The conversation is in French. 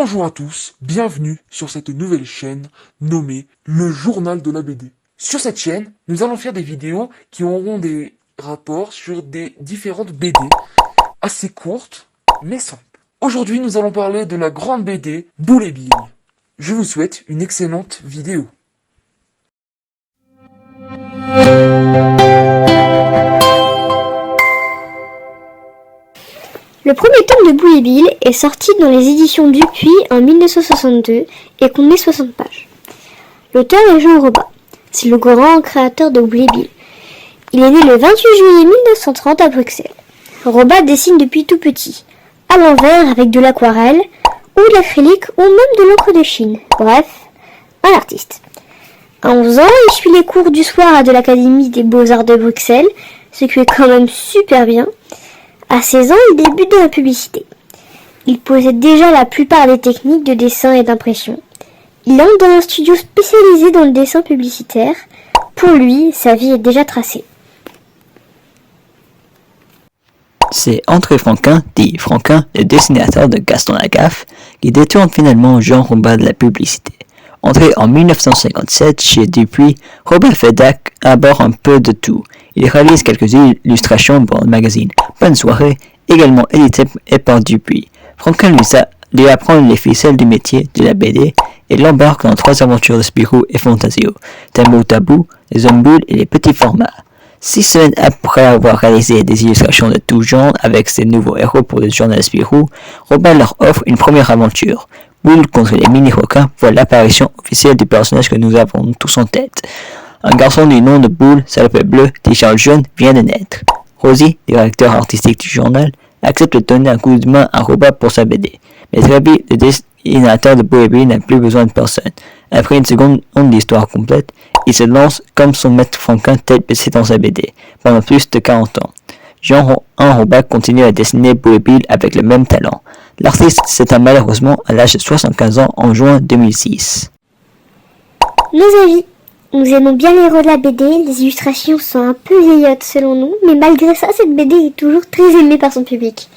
Bonjour à tous, bienvenue sur cette nouvelle chaîne nommée Le Journal de la BD. Sur cette chaîne, nous allons faire des vidéos qui auront des rapports sur des différentes BD, assez courtes, mais simples. Aujourd'hui, nous allons parler de la grande BD Boule et Bill. Je vous souhaite une excellente vidéo. Le premier tome de Boule et Bill est sorti dans les éditions Dupuis en 1962 et comptait 60 pages. L'auteur est Jean Robin. C'est le grand créateur de Boule et Bill. Il est né le 28 juillet 1930 à Bruxelles. Robin dessine depuis tout petit, à l'envers avec de l'aquarelle, ou de l'acrylique, ou même de l'encre de Chine. Bref, un artiste. À 11 ans, il suit les cours du soir de l'Académie des Beaux-Arts de Bruxelles, ce qui est quand même super bien. À 16 ans, il débute dans la publicité. Il possède déjà la plupart des techniques de dessin et d'impression. Il entre dans un studio spécialisé dans le dessin publicitaire. Pour lui, sa vie est déjà tracée. C'est André Franquin, dit Franquin, le dessinateur de Gaston Lagaffe, qui détourne finalement Jean Robin de la publicité. Entré en 1957 chez Dupuis, Robin fait d'abord un peu de tout. Il réalise quelques illustrations pour le magazine Bonne Soirée, également édité par Dupuis. Franquin lui apprend les ficelles du métier de la BD et l'embarque dans 3 aventures de Spirou et Fantasio, Tambour Tabou, les hommes boules et les petits formats. 6 semaines après avoir réalisé des illustrations de tout genre avec ses nouveaux héros pour le journal Spirou, Robin leur offre une première aventure. Boule contre les mini-requins voit l'apparition officielle du personnage que nous avons tous en tête. Un garçon du nom de Boule, salopette bleue, t-shirt jaune, vient de naître. Rosie, directeur artistique du journal, accepte de donner un coup de main à Robin pour sa BD. Mais très vite, le dessinateur de Boule et Bill n'a plus besoin de personne. Après une seconde d'histoire complète, il se lance comme son maître Franquin tête baissée dans sa BD, pendant plus de 40 ans. Jean Robin continue à dessiner Boule et Bill avec le même talent. L'artiste s'éteint malheureusement à l'âge de 75 ans en juin 2006. Nos avis. Nous aimons bien les héros de la BD, les illustrations sont un peu vieillottes selon nous, mais malgré ça, cette BD est toujours très aimée par son public.